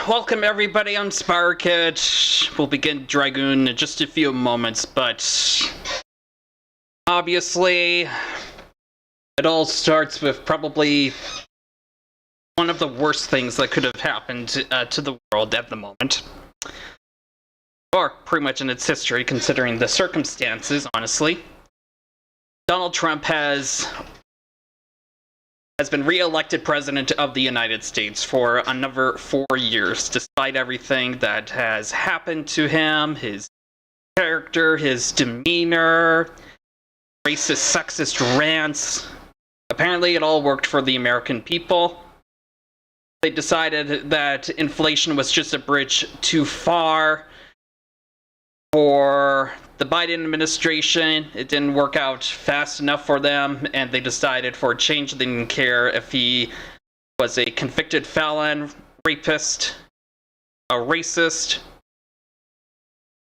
welcome everybody. I'm Sparkit. We'll begin Dragoon in just a few moments, but obviously it all starts with probably one of the worst things that could have happened to the world at the moment. Or pretty much in its history, considering the circumstances, honestly. Donald Trump has been re-elected president of the United States for another 4 years, despite everything that has happened to him, his character, his demeanor, racist, sexist rants. Apparently it all worked for the American people. They decided that inflation was just a bridge too far for the Biden administration. It didn't work out fast enough for them, and they decided for a change they didn't care if he was a convicted felon, rapist, a racist.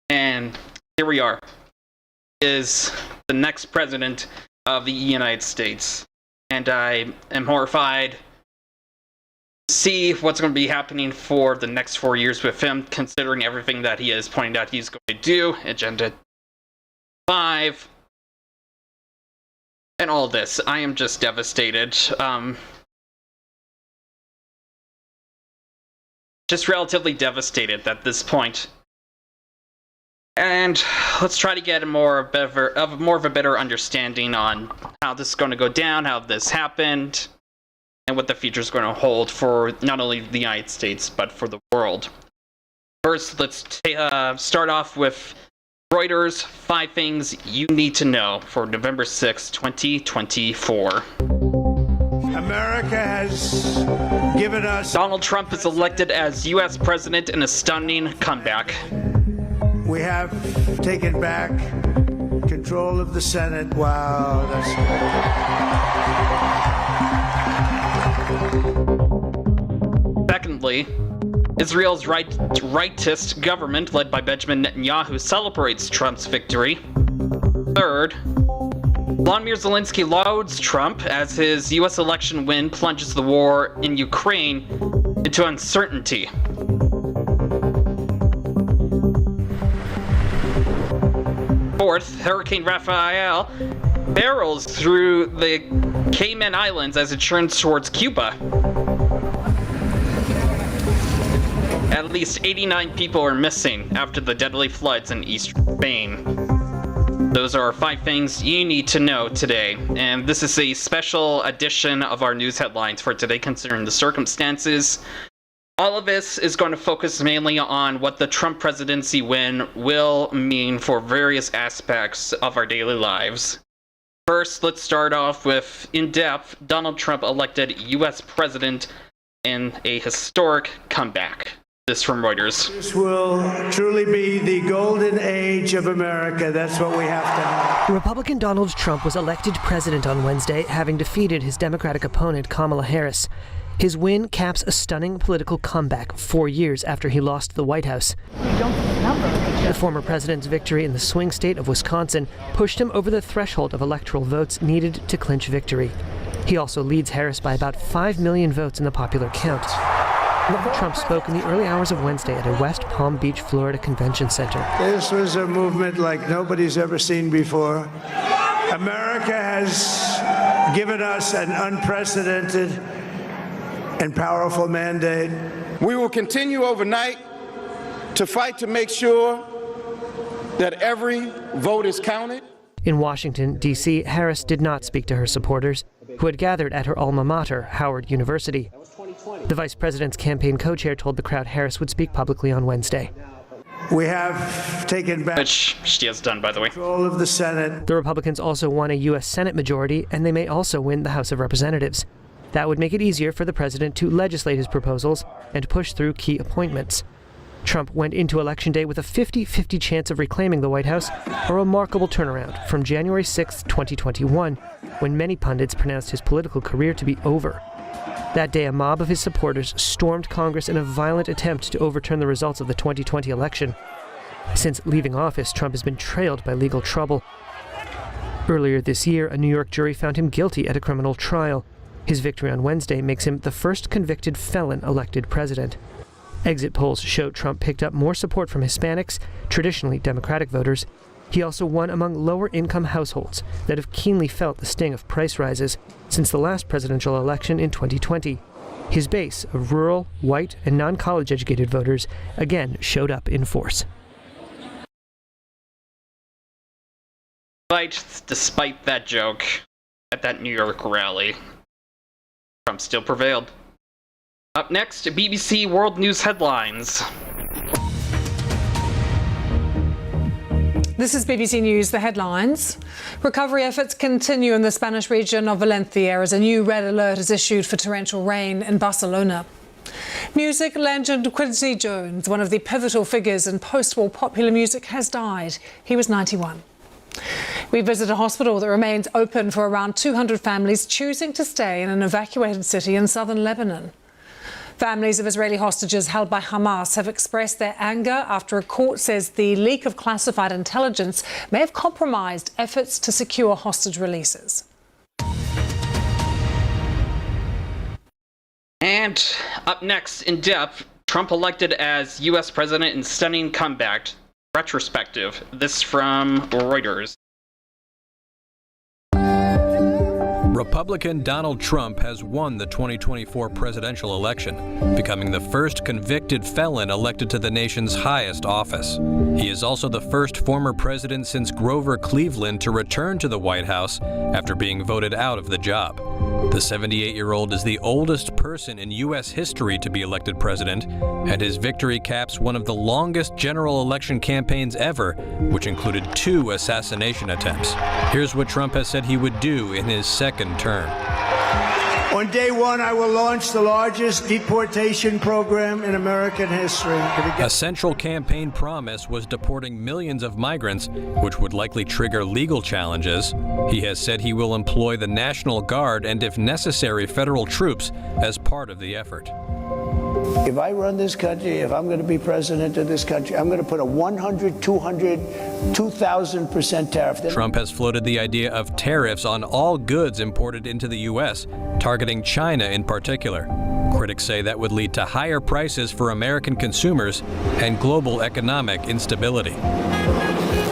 And here we are, is the next president of the United States. And I am horrified to see what's going to be happening for the next 4 years with him, considering everything that he has pointed out he's going to do, Agenda 5, and all this. I am just devastated. Just relatively devastated at this point. And let's try to get more of a better understanding on how this is going to go down, how this happened, and what the future is going to hold for not only the United States, but for the world. First, let's start off with Reuters, 5 things you need to know for November 6, 2024. America has given us... Donald Trump is elected as U.S. president in a stunning comeback. We have taken back control of the Senate. Wow, that's... Secondly, Israel's rightist government, led by Benjamin Netanyahu, celebrates Trump's victory. Third, Volodymyr Zelensky lauds Trump as his U.S. election win plunges the war in Ukraine into uncertainty. Fourth, Hurricane Rafael barrels through the Cayman Islands as it turns towards Cuba. At least 89 people are missing after the deadly floods in eastern Spain. Those are 5 things you need to know today, and this is a special edition of our news headlines for today, considering the circumstances. All of this is going to focus mainly on what the Trump presidency win will mean for various aspects of our daily lives. First, let's start off with, in depth, Donald Trump elected U.S. president in a historic comeback. This from Reuters. This will truly be the golden age of America. That's what we have to know. Republican Donald Trump was elected president on Wednesday, having defeated his Democratic opponent Kamala Harris. His win caps a stunning political comeback 4 years after he lost the White House. The former president's victory in the swing state of Wisconsin pushed him over the threshold of electoral votes needed to clinch victory. He also leads Harris by about 5 million votes in the popular count. Trump spoke in the early hours of Wednesday at a West Palm Beach, Florida convention center. This was a movement like nobody's ever seen before. America has given us an unprecedented and powerful mandate. We will continue overnight to fight to make sure that every vote is counted. In Washington, D.C., Harris did not speak to her supporters, who had gathered at her alma mater, Howard University. The vice president's campaign co-chair told the crowd Harris would speak publicly on Wednesday. We have taken back Which she has done, by the way. control of the Senate. The Republicans also won a U.S. Senate majority, and they may also win the House of Representatives. That would make it easier for the president to legislate his proposals and push through key appointments. Trump went into Election Day with a 50-50 chance of reclaiming the White House, a remarkable turnaround from January 6, 2021, when many pundits pronounced his political career to be over. That day, a mob of his supporters stormed Congress in a violent attempt to overturn the results of the 2020 election. Since leaving office, Trump has been trailed by legal trouble. Earlier this year, a New York jury found him guilty at a criminal trial. His victory on Wednesday makes him the first convicted felon elected president. Exit polls show Trump picked up more support from Hispanics, traditionally Democratic voters. He also won among lower-income households that have keenly felt the sting of price rises since the last presidential election in 2020. His base of rural, white, and non-college educated voters again showed up in force. Despite that joke at that New York rally, Trump still prevailed. Up next, BBC World News headlines. This is BBC News, the headlines. Recovery efforts continue in the Spanish region of Valencia as a new red alert is issued for torrential rain in Barcelona. Music legend Quincy Jones, one of the pivotal figures in post-war popular music, has died. He was 91. We visit a hospital that remains open for around 200 families choosing to stay in an evacuated city in southern Lebanon. Families of Israeli hostages held by Hamas have expressed their anger after a court says the leak of classified intelligence may have compromised efforts to secure hostage releases. And up next, in depth, Trump elected as U.S. president in stunning comeback retrospective. This from Reuters. Republican Donald Trump has won the 2024 presidential election, becoming the first convicted felon elected to the nation's highest office. He is also the first former president since Grover Cleveland to return to the White House after being voted out of the job. The 78-year-old is the oldest person in U.S. history to be elected president, and his victory caps one of the longest general election campaigns ever, which included 2 assassination attempts. Here's what Trump has said he would do in his second term. On day one, I will launch the largest deportation program in American history. A central campaign promise was deporting millions of migrants, which would likely trigger legal challenges. He has said he will employ the National Guard and, if necessary, federal troops as part of the effort. If I run this country, if I'm going to be president of this country, I'm going to put a 100, 200, 2,000% tariff. Trump has floated the idea of tariffs on all goods imported into the U.S., targeting China in particular. Critics say that would lead to higher prices for American consumers and global economic instability.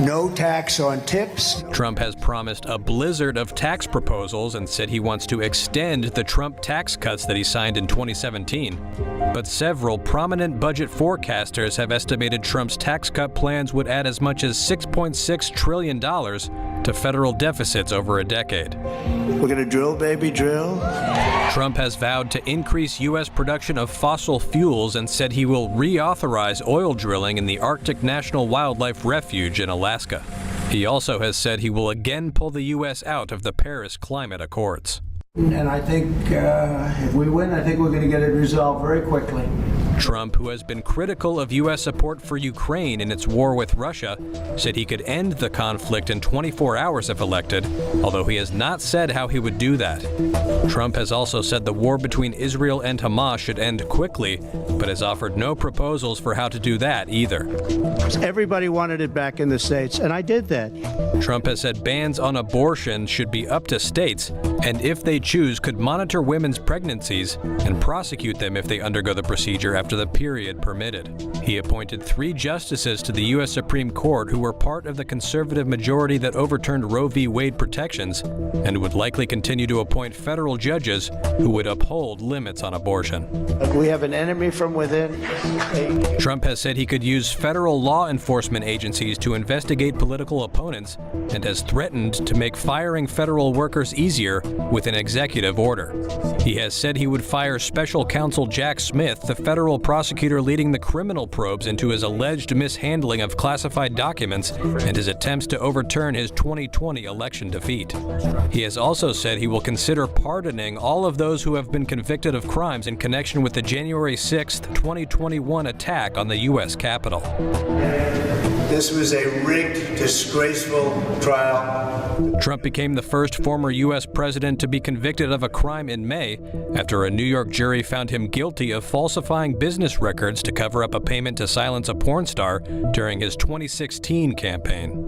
No tax on tips. Trump has promised a blizzard of tax proposals and said he wants to extend the Trump tax cuts that he signed in 2017. But several prominent budget forecasters have estimated Trump's tax cut plans would add as much as $6.6 trillion to federal deficits over a decade. We're going to drill, baby, drill. Trump has vowed to increase U.S. production of fossil fuels and said he will reauthorize oil drilling in the Arctic National Wildlife Refuge in Alaska. He also has said he will again pull the U.S. out of the Paris Climate Accords. And I think if we win, I think we're going to get it resolved very quickly. Trump, who has been critical of U.S. support for Ukraine in its war with Russia, said he could end the conflict in 24 hours if elected, although he has not said how he would do that. Trump has also said the war between Israel and Hamas should end quickly, but has offered no proposals for how to do that either. Everybody wanted it back in the States, and I did that. Trump has said bans on abortion should be up to states, and if they choose, could monitor women's pregnancies and prosecute them if they undergo the procedure after the period permitted. He appointed 3 justices to the U.S. Supreme Court who were part of the conservative majority that overturned Roe v. Wade protections and would likely continue to appoint federal judges who would uphold limits on abortion. We have an enemy from within. Trump has said he could use federal law enforcement agencies to investigate political opponents and has threatened to make firing federal workers easier with an executive order. He has said he would fire special counsel Jack Smith, the federal prosecutor leading the criminal probes into his alleged mishandling of classified documents and his attempts to overturn his 2020 election defeat. He has also said he will consider pardoning all of those who have been convicted of crimes in connection with the January 6, 2021 attack on the U.S. Capitol. This was a rigged, disgraceful trial. Trump became the first former U.S. president to be convicted of a crime in May after a New York jury found him guilty of falsifying business records to cover up a payment to silence a porn star during his 2016 campaign.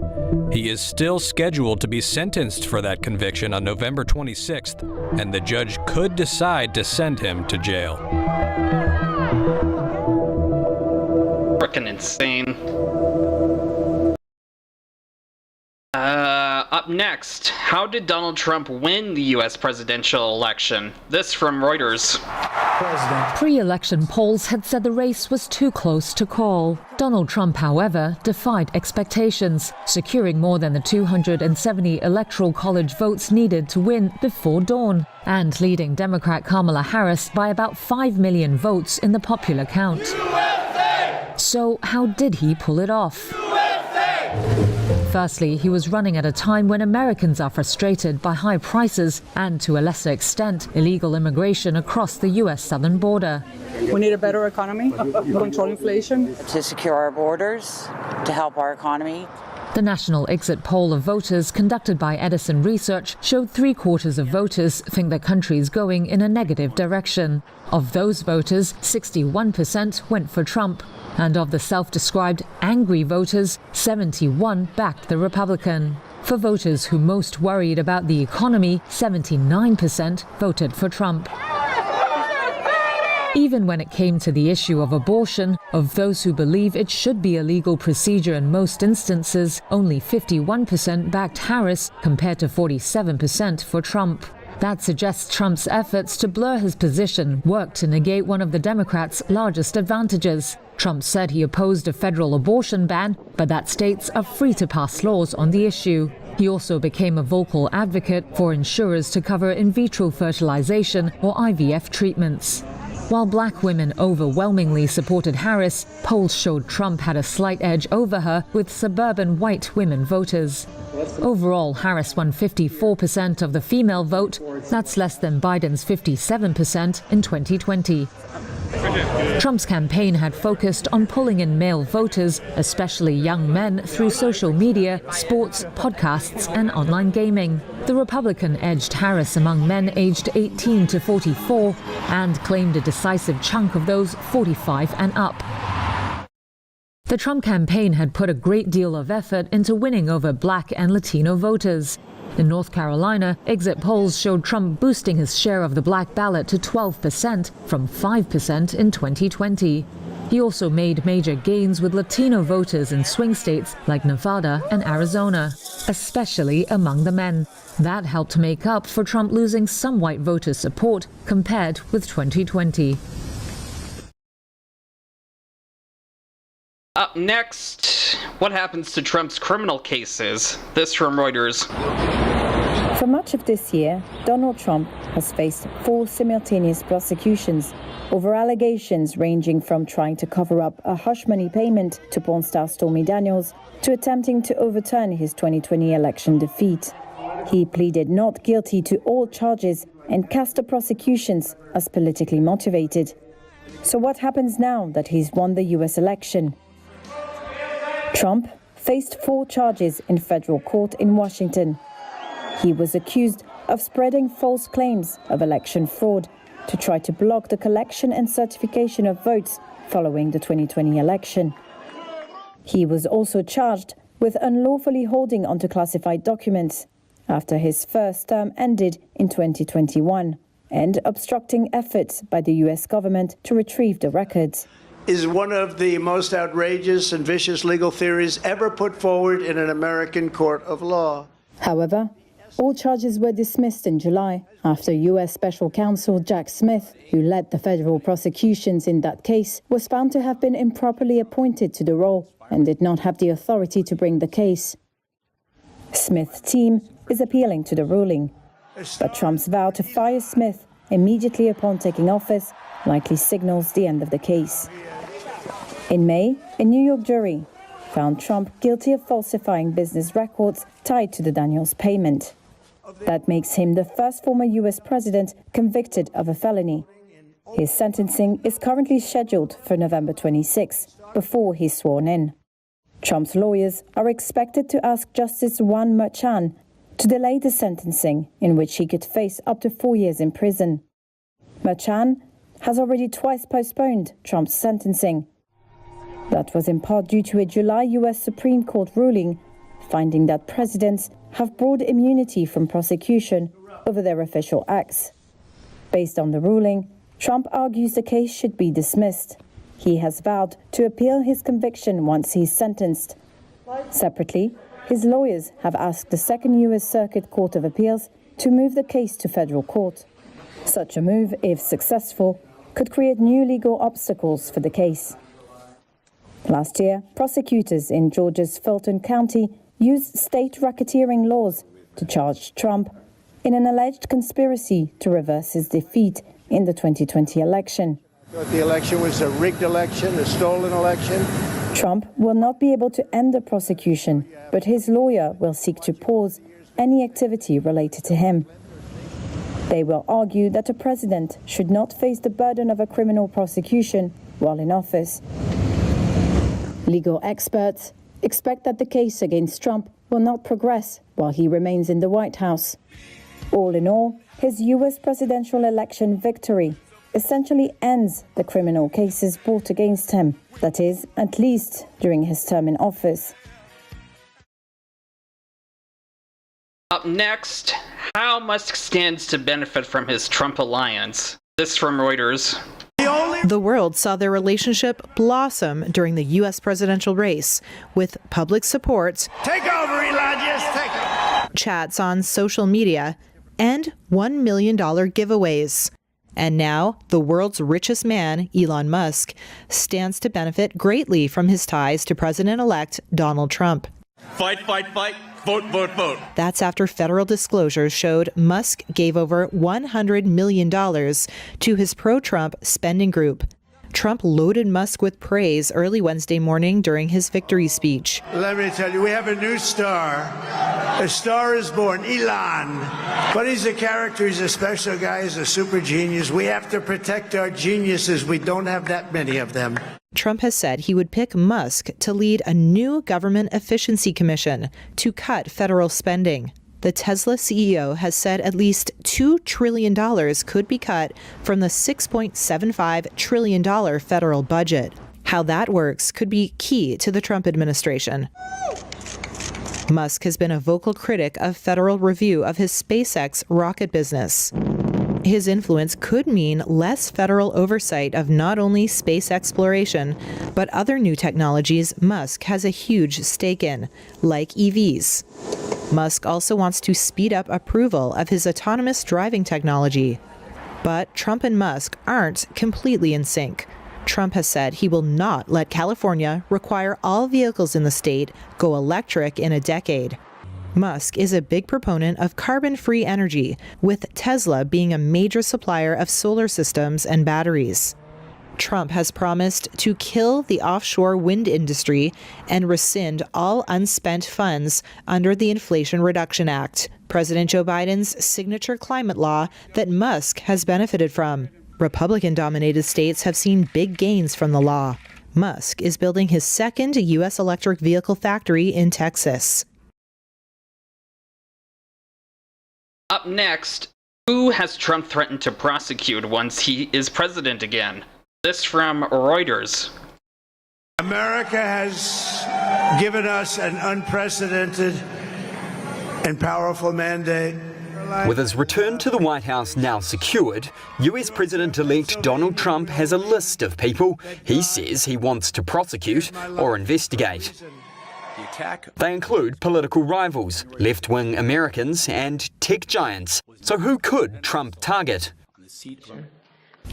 He is still scheduled to be sentenced for that conviction on November 26th, and the judge could decide to send him to jail. insane. Up next, how did Donald Trump win the U.S. presidential election? This from Reuters. Pre-election polls had said the race was too close to call. Donald Trump, however, defied expectations, securing more than the 270 Electoral College votes needed to win before dawn, and leading Democrat Kamala Harris by about 5 million votes in the popular count. So how did he pull it off? Firstly, he was running at a time when Americans are frustrated by high prices and, to a lesser extent, illegal immigration across the U.S. southern border. We need a better economy, control inflation. To secure our borders, to help our economy. The national exit poll of voters conducted by Edison Research showed 3/4 of voters think the country is going in a negative direction. Of those voters, 61% went for Trump. And of the self-described angry voters, 71 backed the Republican. For voters who most worried about the economy, 79% voted for Trump. Even when it came to the issue of abortion, of those who believe it should be a legal procedure in most instances, only 51% backed Harris compared to 47% for Trump. That suggests Trump's efforts to blur his position worked to negate one of the Democrats' largest advantages. Trump said he opposed a federal abortion ban, but that states are free to pass laws on the issue. He also became a vocal advocate for insurers to cover in vitro fertilization or IVF treatments. While black women overwhelmingly supported Harris, polls showed Trump had a slight edge over her with suburban white women voters. Overall, Harris won 54% of the female vote. That's less than Biden's 57% in 2020. Trump's campaign had focused on pulling in male voters, especially young men, through social media, sports, podcasts, and online gaming. The Republican edged Harris among men aged 18 to 44 and claimed a decisive chunk of those 45 and up. The Trump campaign had put a great deal of effort into winning over black and Latino voters. In North Carolina, exit polls showed Trump boosting his share of the black ballot to 12% from 5% in 2020. He also made major gains with Latino voters in swing states like Nevada and Arizona, especially among the men. That helped make up for Trump losing some white voter support compared with 2020. Up next, what happens to Trump's criminal cases? This from Reuters. For much of this year, Donald Trump has faced 4 simultaneous prosecutions over allegations ranging from trying to cover up a hush money payment to porn star Stormy Daniels to attempting to overturn his 2020 election defeat. He pleaded not guilty to all charges and cast the prosecutions as politically motivated. So what happens now that he's won the US election? Trump faced 4 charges in federal court in Washington. He was accused of spreading false claims of election fraud to try to block the collection and certification of votes following the 2020 election. He was also charged with unlawfully holding onto classified documents after his first term ended in 2021 and obstructing efforts by the US government to retrieve the records. Is one of the most outrageous and vicious legal theories ever put forward in an American court of law. However, all charges were dismissed in July after U.S. Special Counsel Jack Smith, who led the federal prosecutions in that case, was found to have been improperly appointed to the role and did not have the authority to bring the case. Smith's team is appealing to the ruling, but Trump's vow to fire Smith immediately upon taking office likely signals the end of the case. In May, a New York jury found Trump guilty of falsifying business records tied to the Daniels payment. That makes him the first former U.S. president convicted of a felony. His sentencing is currently scheduled for November 26, before he's sworn in. Trump's lawyers are expected to ask Justice Juan Merchan to delay the sentencing, in which he could face up to 4 years in prison. Merchan has already twice postponed Trump's sentencing. That was in part due to a July U.S. Supreme Court ruling finding that presidents have broad immunity from prosecution over their official acts. Based on the ruling, Trump argues the case should be dismissed. He has vowed to appeal his conviction once he's sentenced. Separately, his lawyers have asked the Second U.S. Circuit Court of Appeals to move the case to federal court. Such a move, if successful, could create new legal obstacles for the case. Last year, prosecutors in Georgia's Fulton County used state racketeering laws to charge Trump in an alleged conspiracy to reverse his defeat in the 2020 election. The election was a rigged election, a stolen election. Trump will not be able to end the prosecution, but his lawyer will seek to pause any activity related to him. They will argue that a president should not face the burden of a criminal prosecution while in office. Legal experts expect that the case against Trump will not progress while he remains in the White House. All in all, his U.S. presidential election victory essentially ends the criminal cases brought against him, that is, at least during his term in office. Up next, how Musk stands to benefit from his Trump alliance. This from Reuters. The world saw their relationship blossom during the U.S. presidential race, with public support, Take over, Elijah, take over. chats on social media, and $1 million giveaways. And now, the world's richest man, Elon Musk, stands to benefit greatly from his ties to President-elect Donald Trump. Fight, fight, fight. Vote, vote, vote. That's after federal disclosures showed Musk gave over $100 million to his pro-Trump spending group. Trump loaded Musk with praise early Wednesday morning during his victory speech. Let me tell you, we have a new star. A star is born, Elon. But he's a character, he's a special guy, he's a super genius. We have to protect our geniuses. We don't have that many of them. Trump has said he would pick Musk to lead a new government efficiency commission to cut federal spending. The Tesla CEO has said at least $2 trillion could be cut from the $6.75 trillion federal budget. How that works could be key to the Trump administration. Musk has been a vocal critic of federal review of his SpaceX rocket business. His influence could mean less federal oversight of not only space exploration, but other new technologies Musk has a huge stake in, like EVs. Musk also wants to speed up approval of his autonomous driving technology. But Trump and Musk aren't completely in sync. Trump has said he will not let California require all vehicles in the state go electric in a decade. Musk is a big proponent of carbon-free energy, with Tesla being a major supplier of solar systems and batteries. Trump has promised to kill the offshore wind industry and rescind all unspent funds under the Inflation Reduction Act, President Joe Biden's signature climate law that Musk has benefited from. Republican-dominated states have seen big gains from the law. Musk is building his second U.S. electric vehicle factory in Texas. Up next, who has Trump threatened to prosecute once he is president again? This from Reuters. America has given us an unprecedented and powerful mandate. With his return to the White House now secured, US President-elect Donald Trump has a list of people he says he wants to prosecute or investigate. They include political rivals, left-wing Americans, and tech giants. So who could Trump target?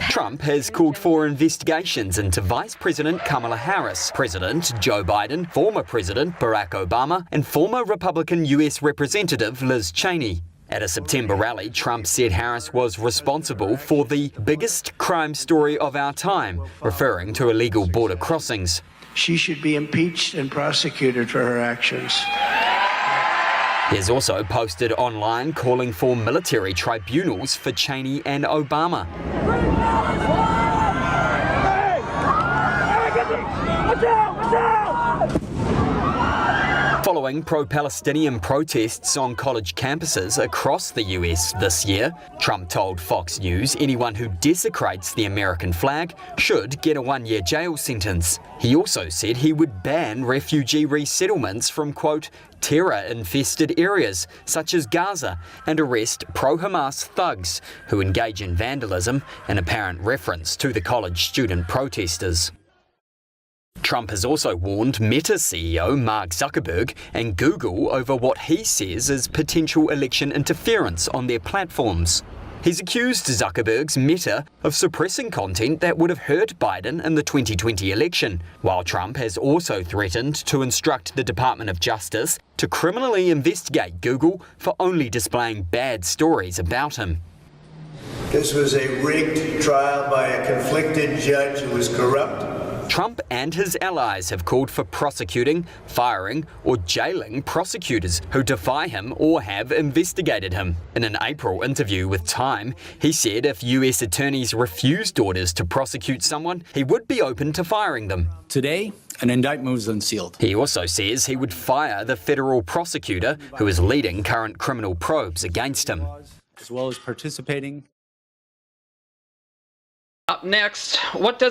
Trump has called for investigations into Vice President Kamala Harris, President Joe Biden, former President Barack Obama, and former Republican US Representative Liz Cheney. At a September rally, Trump said Harris was responsible for the biggest crime story of our time, referring to illegal border crossings. She should be impeached and prosecuted for her actions. He has also posted online calling for military tribunals for Cheney and Obama. Following pro-Palestinian protests on college campuses across the US this year, Trump told Fox News anyone who desecrates the American flag should get a 1-year jail sentence. He also said he would ban refugee resettlements from, quote, terror-infested areas such as Gaza and arrest pro-Hamas thugs who engage in vandalism, an apparent reference to the college student protesters. Trump has also warned Meta CEO Mark Zuckerberg and Google over what he says is potential election interference on their platforms. He's accused Zuckerberg's Meta of suppressing content that would have hurt Biden in the 2020 election, while Trump has also threatened to instruct the Department of Justice to criminally investigate Google for only displaying bad stories about him. This was a rigged trial by a conflicted judge who was corrupt. Trump and his allies have called for prosecuting, firing, or jailing prosecutors who defy him or have investigated him. In an April interview with Time, he said if US attorneys refused orders to prosecute someone, he would be open to firing them. Today, an indictment was unsealed. He also says he would fire the federal prosecutor who is leading current criminal probes against him. As well as participating. Up next, what does